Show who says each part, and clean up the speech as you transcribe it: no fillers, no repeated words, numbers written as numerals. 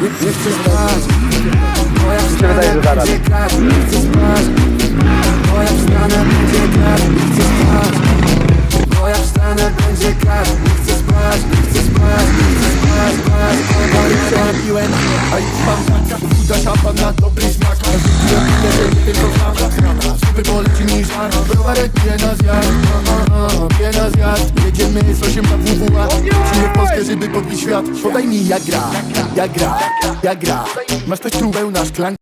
Speaker 1: Nie chcę spać, bo jak
Speaker 2: Mi się wydaje, że zaraz.
Speaker 1: będzie grać. Nie chcę spać, bo jak wstanę będzie grać. Nie chcę spać, bo jak wstanę będzie grać. Nie chcę spać, nie chcę spać, nie chcę spać, spać. Bo piłem, a już mam taka chuda szampan na dobry smak. Wypiłem tyle, tylko sama. Żeby poleci mi żar, browarek pije na zjazd. Pije na zjazd, jedziemy z 8 na WWA. Przyję w Polskę, żeby podbić świat. Podaj mi jak gra, jak gra, jak gra. Masz też trubę na szklankę.